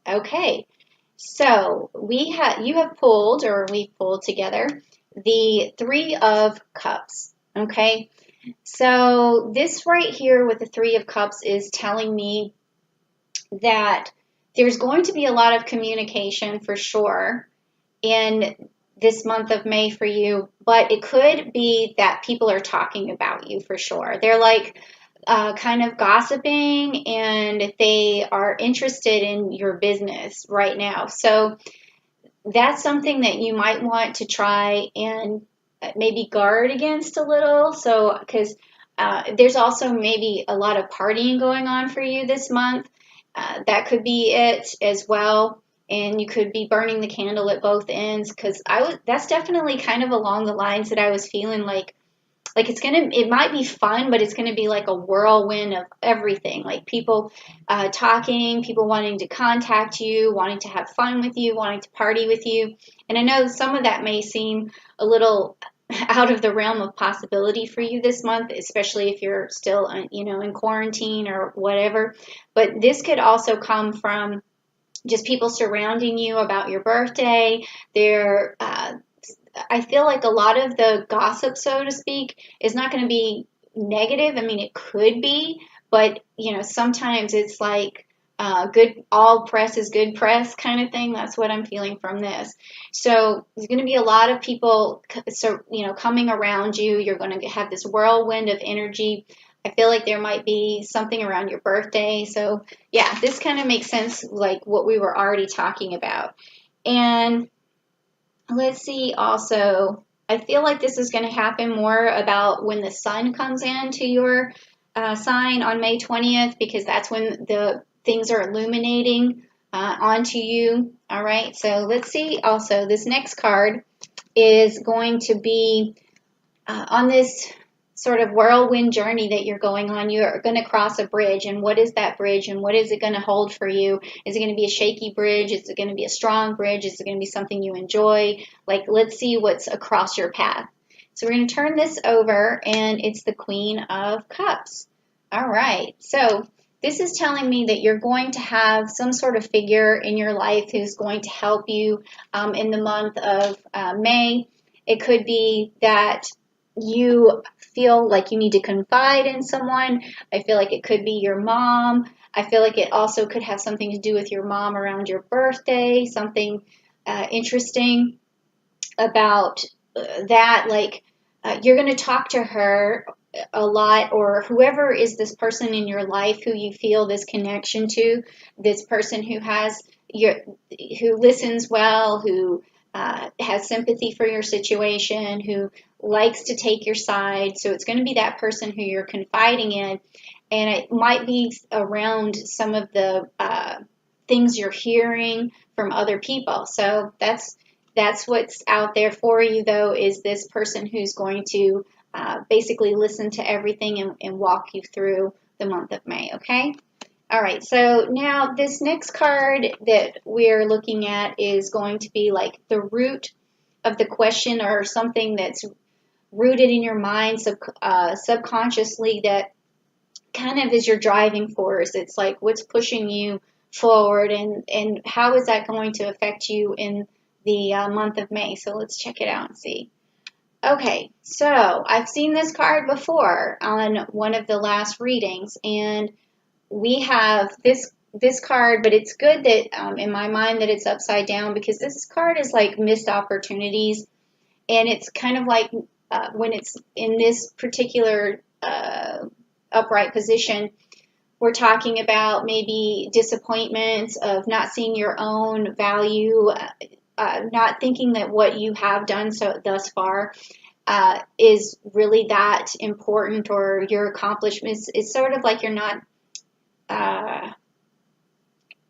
Okay. So you have pulled, or we've pulled together, the Three of Cups. Okay. So this right here with the Three of Cups is telling me that there's going to be a lot of communication for sure in this month of May for you, but it could be that people are talking about you for sure. They're like kind of gossiping and they are interested in your business right now. So that's something that you might want to try and maybe guard against a little. So, because there's also maybe a lot of partying going on for you this month. That could be it as well. And you could be burning the candle at both ends because that's definitely kind of along the lines that I was feeling like it might be fun, but it's gonna be like a whirlwind of everything. Like people talking, people wanting to contact you, wanting to have fun with you, wanting to party with you. And I know some of that may seem a little out of the realm of possibility for you this month, especially if you're still, in quarantine or whatever. But this could also come from just people surrounding you about your birthday. They're I feel like a lot of the gossip, so to speak, is not going to be negative. I mean, it could be, but sometimes it's like good, all press is good press kind of thing. That's what I'm feeling from this. So there's going to be a lot of people, so coming around you. You're going to have this whirlwind of energy. I feel like there might be something around your birthday. So yeah, this kind of makes sense, like what we were already talking about. And let's see also, I feel like this is going to happen more about when the sun comes into your sign on May 20th, because that's when the things are illuminating onto you. All right, so let's see also, this next card is going to be on this sort of whirlwind journey that you're going on. You're going to cross a bridge, and what is that bridge, and what is it going to hold for you? Is it going to be a shaky bridge? Is it going to be a strong bridge? Is it going to be something you enjoy? Like, let's see what's across your path. So we're going to turn this over, and it's the Queen of Cups. All right, so this is telling me that you're going to have some sort of figure in your life who's going to help you in the month of May. It could be that you feel like you need to confide in someone. I feel like it could be your mom. I feel like it also could have something to do with your mom around your birthday, something interesting about that. Like you're going to talk to her a lot, or whoever is this person in your life who you feel this connection to, this person who listens well, who has sympathy for your situation, who likes to take your side. So it's going to be that person who you're confiding in, and it might be around some of the things you're hearing from other people. So that's what's out there for you, though, is this person who's going to basically listen to everything and walk you through the month of May, okay? All right, so now this next card that we're looking at is going to be like the root of the question, or something that's rooted in your mind subconsciously, that kind of is your driving force. It's like what's pushing you forward, and how is that going to affect you in the month of May. So let's check it out and see. Okay, so I've seen this card before on one of the last readings, and we have this card, but it's good that in my mind that it's upside down, because this card is like missed opportunities, and it's kind of like when it's in this particular upright position, we're talking about maybe disappointments of not seeing your own value, not thinking that what you have done thus far is really that important, or your accomplishments. It's sort of like uh,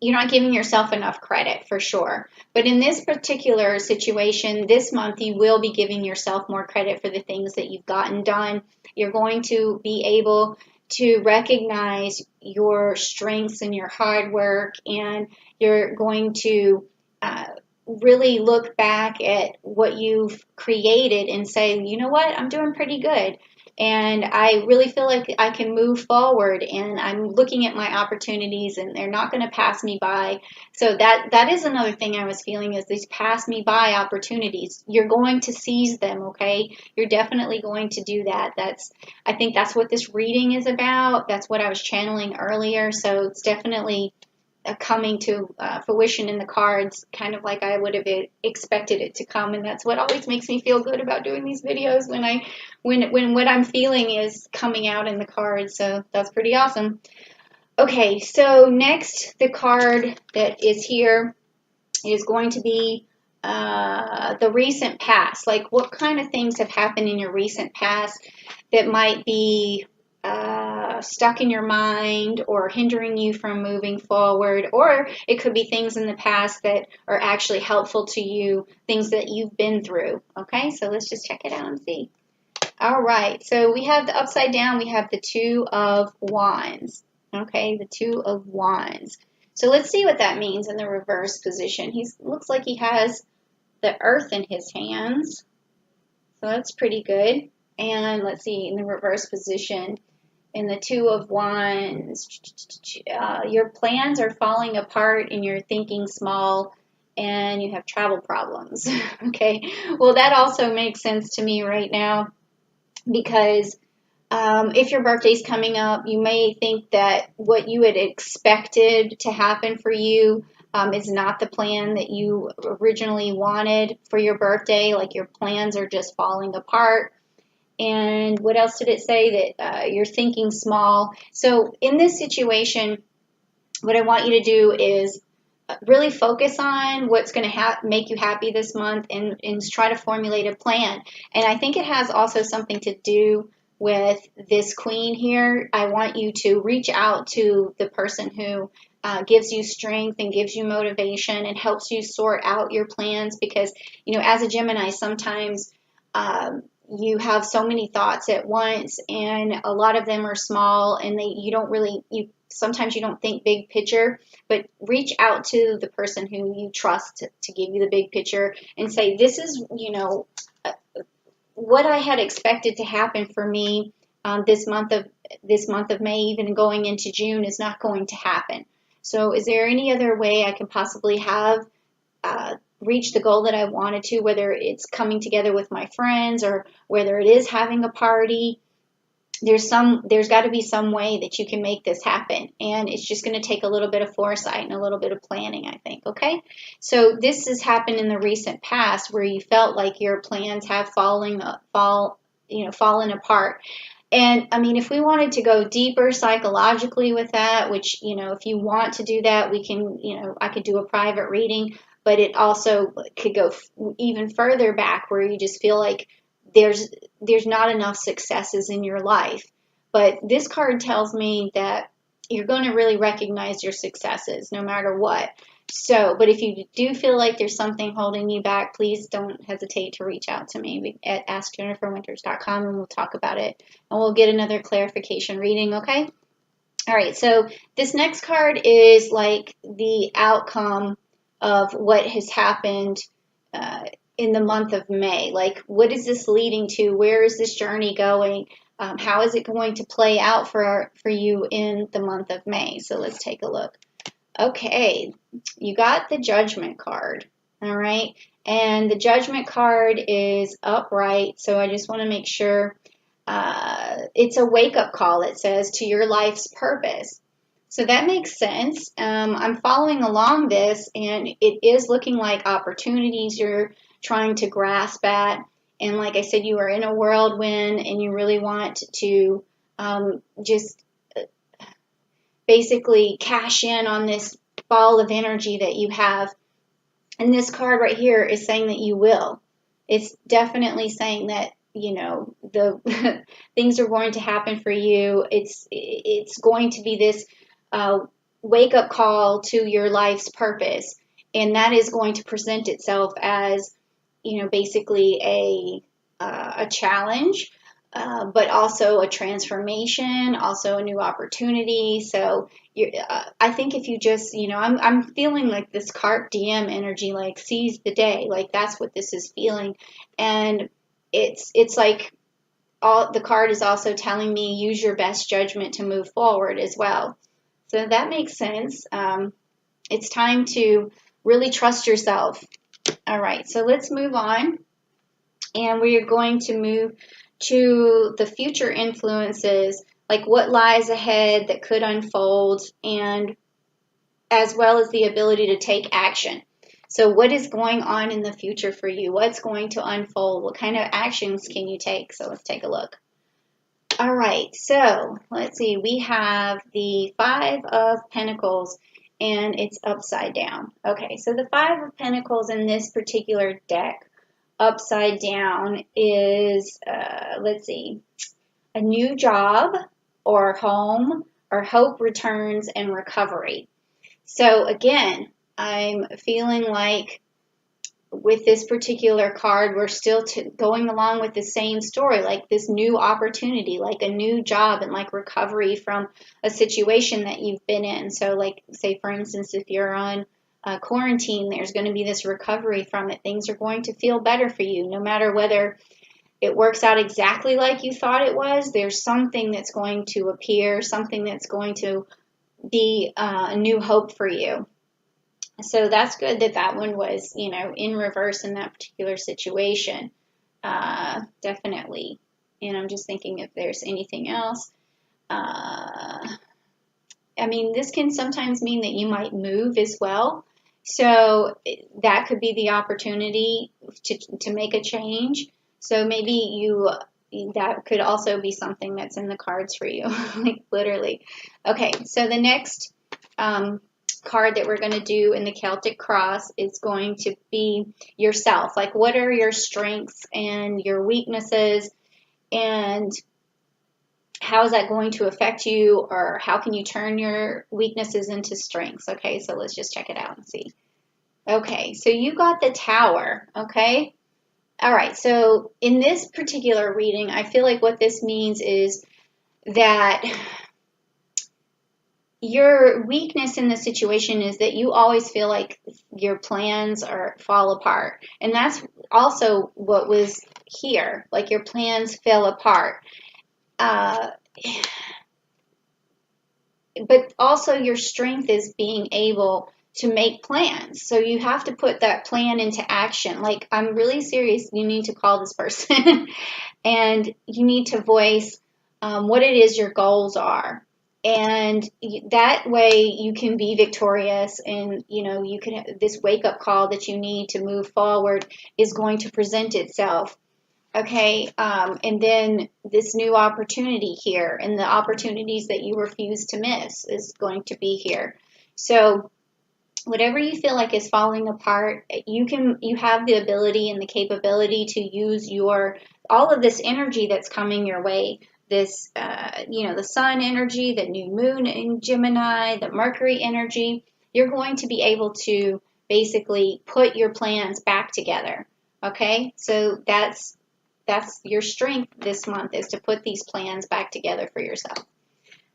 you're not giving yourself enough credit for sure. But in this particular situation, this month, you will be giving yourself more credit for the things that you've gotten done. You're going to be able to recognize your strengths and your hard work, and you're going to really look back at what you've created and say, you know what, I'm doing pretty good. and I really feel like I can move forward, and I'm looking at my opportunities and they're not going to pass me by. So that is another thing I was feeling, is these pass me by opportunities. You're going to seize them, okay? You're definitely going to do that. I think that's what this reading is about. That's what I was channeling earlier. So it's definitely coming to fruition in the cards, kind of like I would have expected it to come. And that's what always makes me feel good about doing these videos, when what I'm feeling is coming out in the cards. So that's pretty awesome. Okay, so next, the card that is here is going to be the recent past. Like, what kind of things have happened in your recent past that might be stuck in your mind or hindering you from moving forward, or it could be things in the past that are actually helpful to you, things that you've been through. Okay, so let's just check it out and see. All right, so we have the upside down, we have the Two of Wands. Okay, the Two of Wands. So let's see what that means in the reverse position. He looks like he has the earth in his hands, so that's pretty good. And let's see, in the reverse position, in the Two of Wands, your plans are falling apart and you're thinking small and you have travel problems. Okay, well, that also makes sense to me right now, because if your birthday's coming up, you may think that what you had expected to happen for you is not the plan that you originally wanted for your birthday. Like, your plans are just falling apart. And what else did it say? That you're thinking small. So in this situation, what I want you to do is really focus on what's going to make you happy this month, and try to formulate a plan. And I think it has also something to do with this queen here. I want you to reach out to the person who gives you strength and gives you motivation and helps you sort out your plans, because, as a Gemini, sometimes you have so many thoughts at once, and a lot of them are small, and sometimes you don't think big picture. But reach out to the person who you trust to give you the big picture and say, this is, what I had expected to happen for me this month of May, even going into June, is not going to happen. So is there any other way I can possibly have reach the goal that I wanted to, whether it's coming together with my friends or whether it is having a party? There's got to be some way that you can make this happen, and it's just going to take a little bit of foresight and a little bit of planning, I think. Okay, so this has happened in the recent past, where you felt like your plans have fallen apart. And I mean, if we wanted to go deeper psychologically with that, which, if you want to do that, we can, I could do a private reading, but it also could go even further back, where you just feel like there's not enough successes in your life. But this card tells me that you're going to really recognize your successes no matter what. So, but if you do feel like there's something holding you back, please don't hesitate to reach out to me at AskJenniferWinters.com, and we'll talk about it, and we'll get another clarification reading, okay? All right, so this next card is like the outcome of what has happened in the month of May. Like, what is this leading to? Where is this journey going? How is it going to play out for you in the month of May? So let's take a look. Okay, you got the Judgment card, all right? And the Judgment card is upright, so I just want to make sure it's a wake-up call, it says, to your life's purpose. So that makes sense. I'm following along this, and it is looking like opportunities you're trying to grasp at. And like I said, you are in a whirlwind, and you really want to just basically cash in on this ball of energy that you have. And this card right here is saying that you will. It's definitely saying that, the things are going to happen for you. It's going to be this wake-up call to your life's purpose. And that is going to present itself as, basically a challenge, but also a transformation, also a new opportunity. So I think if you just, I'm feeling like this carpe diem energy, like seize the day, like that's what this is feeling. And it's like the card is also telling me use your best judgment to move forward as well. So that makes sense. It's time to really trust yourself. All right, so let's move on. And we are going to move to the future influences, like what lies ahead that could unfold, and as well as the ability to take action. So what is going on in the future for you? What's going to unfold? What kind of actions can you take? So let's take a look. All right, so let's see. We have the Five of Pentacles, and it's upside down. Okay, so the Five of Pentacles in this particular deck, upside down, is, let's see, a new job or home or hope returns and recovery. So again, I'm feeling like with this particular card, we're still going along with the same story, like this new opportunity, like a new job and like recovery from a situation that you've been in. So like, say, for instance, if you're on quarantine, there's going to be this recovery from it. Things are going to feel better for you, no matter whether it works out exactly like you thought it was. There's something that's going to appear, something that's going to be a new hope for you. So that's good that that one was, you know, in reverse in that particular situation. Definitely. And I'm just thinking if there's anything else. I mean, this can sometimes mean that you might move as well. So that could be the opportunity to make a change. So maybe that could also be something that's in the cards for you, like literally. Okay, so the next card that we're going to do in the Celtic Cross is going to be yourself. Like, what are your strengths and your weaknesses, and how is that going to affect you, or how can you turn your weaknesses into strengths? Okay, so let's just check it out and see. Okay, so you got the Tower, okay? All right, so in this particular reading, I feel like what this means is that your weakness in the situation is that you always feel like your plans fall apart. And that's also what was here, like your plans fell apart. But also your strength is being able to make plans. So you have to put that plan into action. Like, I'm really serious. You need to call this person and you need to voice what it is your goals are. And that way you can be victorious, and, you know, you can, this wake-up call that you need to move forward is going to present itself. Okay, and then this new opportunity here, and the opportunities that you refuse to miss is going to be here. So whatever you feel like is falling apart, you have the ability and the capability to use all of this energy that's coming your way. This, the sun energy, the new moon in Gemini, the Mercury energy. You're going to be able to basically put your plans back together. Okay, so that's your strength this month, is to put these plans back together for yourself.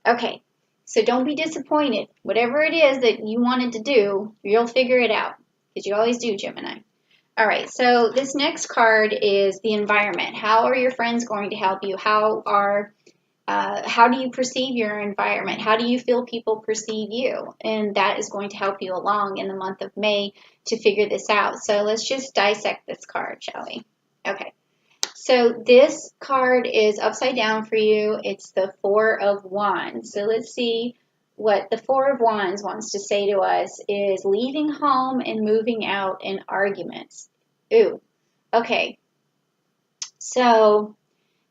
Okay, so don't be disappointed. Whatever it is that you wanted to do, you'll figure it out, because you always do, Gemini. All right, so this next card is the environment. How are your friends going to help you? How do you perceive your environment? How do you feel people perceive you? And that is going to help you along in the month of May to figure this out. So let's just dissect this card, shall we? Okay, so this card is upside down for you. It's the Four of Wands. So let's see what the Four of Wands wants to say to us is leaving home and moving out in arguments. Ooh, okay. So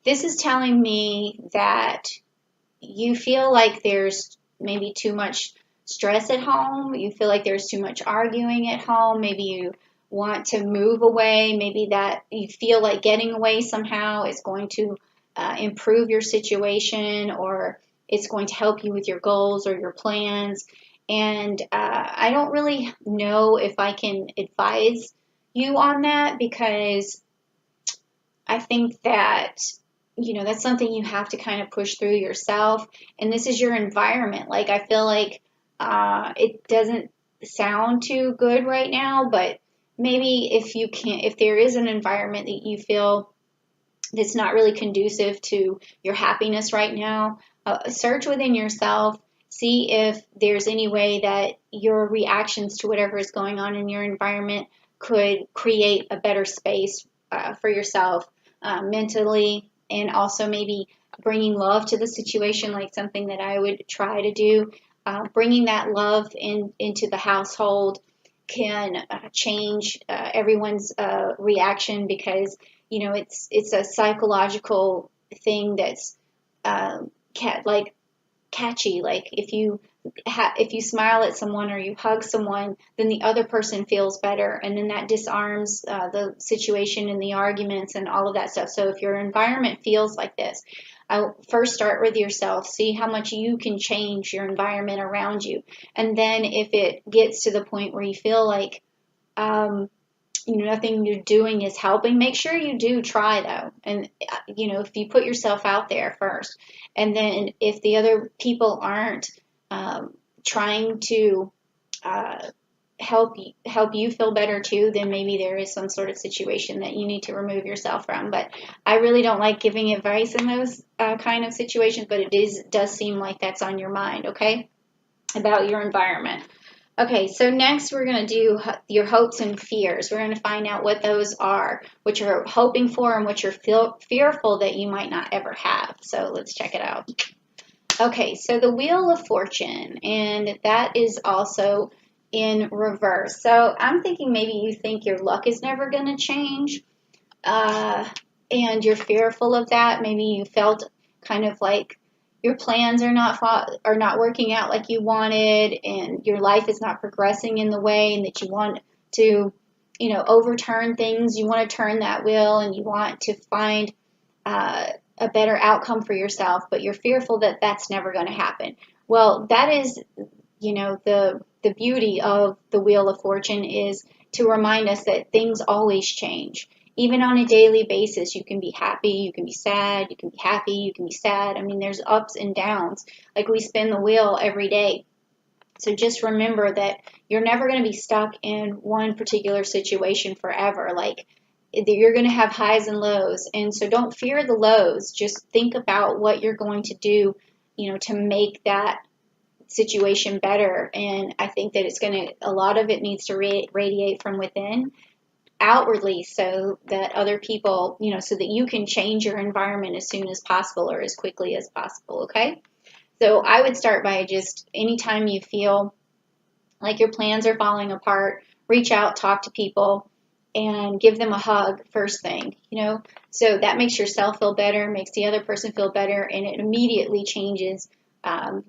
this is telling me that you feel like there's maybe too much stress at home. You feel like there's too much arguing at home. Maybe you want to move away. Maybe that you feel like getting away somehow is going to improve your situation, or it's going to help you with your goals or your plans. And I don't really know if I can advise you on that, because I think that, that's something you have to kind of push through yourself. And this is your environment. Like, I feel like it doesn't sound too good right now, but maybe if there is an environment that you feel that's not really conducive to your happiness right now, search within yourself. See if there's any way that your reactions to whatever is going on in your environment could create a better space for yourself mentally, and also maybe bringing love to the situation, like something that I would try to do. Bringing that love into the household can change everyone's reaction, because it's a psychological thing that's like catchy. Like if you smile at someone or you hug someone, then the other person feels better, and then that disarms the situation and the arguments and all of that stuff. So if your environment feels like this, first start with yourself. See how much you can change your environment around you, and then if it gets to the point where you feel like nothing you're doing is helping, make sure you do try though. And, if you put yourself out there first, and then if the other people aren't trying to help you feel better too, then maybe there is some sort of situation that you need to remove yourself from. But I really don't like giving advice in those kind of situations, but does seem like that's on your mind, okay, about your environment. Okay, so next we're going to do your hopes and fears. We're going to find out what those are, what you're hoping for and what you're fearful that you might not ever have. So let's check it out. Okay, so the Wheel of Fortune, and that is also in reverse. So I'm thinking maybe you think your luck is never going to change, and you're fearful of that. Maybe you felt kind of like your plans are not working out like you wanted, and your life is not progressing in the way and that you want to, overturn things. You want to turn that wheel, and you want to find a better outcome for yourself, but you're fearful that that's never going to happen. Well, that is, the beauty of the Wheel of Fortune is to remind us that things always change. Even on a daily basis, you can be happy, you can be sad, you can be happy, you can be sad. I mean, there's ups and downs. Like we spin the wheel every day. So just remember that you're never going to be stuck in one particular situation forever. Like you're going to have highs and lows. And so don't fear the lows. Just think about what you're going to do, to make that situation better. And I think that a lot of it needs to radiate from within outwardly, so that other people, so that you can change your environment as soon as possible or as quickly as possible, okay? So I would start by just anytime you feel like your plans are falling apart, reach out, talk to people, and give them a hug first thing, So that makes yourself feel better, makes the other person feel better, and it immediately changes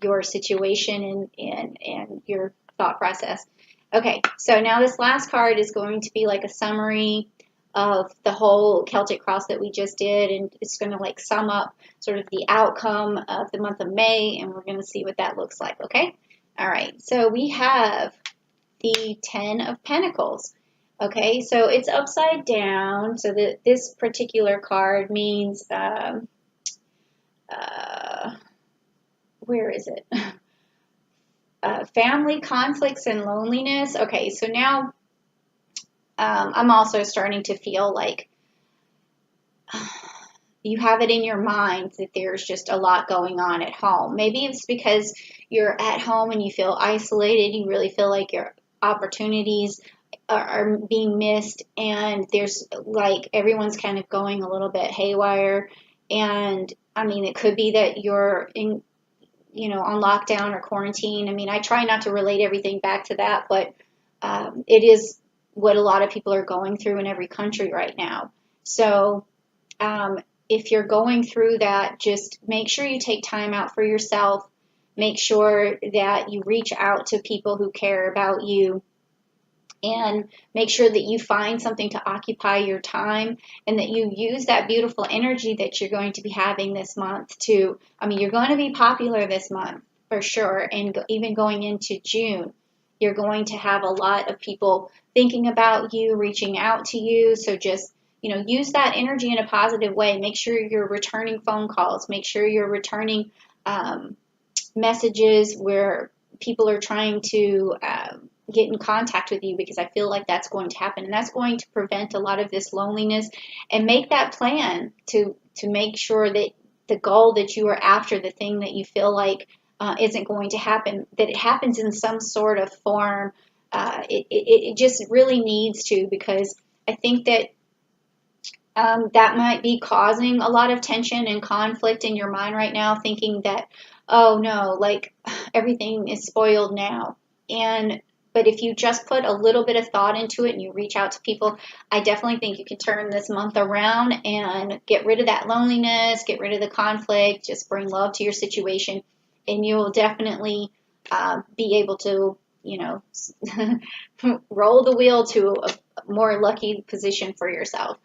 your situation and your thought process. Okay, so now this last card is going to be like a summary of the whole Celtic cross that we just did, and it's going to like sum up sort of the outcome of the month of May, and we're going to see what that looks like, okay? All right, so we have the 10 of Pentacles. Okay, so it's upside down, so that this particular card means, where is it? Family conflicts and loneliness. Okay, so now I'm also starting to feel like you have it in your mind that there's just a lot going on at home. Maybe it's because you're at home and you feel isolated. You really feel like your opportunities are being missed, and there's like everyone's kind of going a little bit haywire. And I mean, it could be that you're on lockdown or quarantine. I mean, I try not to relate everything back to that, but it is what a lot of people are going through in every country right now. So if you're going through that, just make sure you take time out for yourself. Make sure that you reach out to people who care about you, and make sure that you find something to occupy your time, and that you use that beautiful energy that you're going to be having this month you're going to be popular this month for sure. And even going into June, you're going to have a lot of people thinking about you, reaching out to you. So just, use that energy in a positive way. Make sure you're returning phone calls. Make sure you're returning messages where people are trying to get in contact with you, because I feel like that's going to happen, and that's going to prevent a lot of this loneliness. And make that plan to make sure that the goal that you are after, the thing that you feel like isn't going to happen, that it happens in some sort of form. It just really needs to, because I think that that might be causing a lot of tension and conflict in your mind right now, thinking that, oh no, like everything is spoiled now. And but if you just put a little bit of thought into it and you reach out to people, I definitely think you can turn this month around and get rid of that loneliness, get rid of the conflict, just bring love to your situation, and you'll definitely be able to, roll the wheel to a more lucky position for yourself.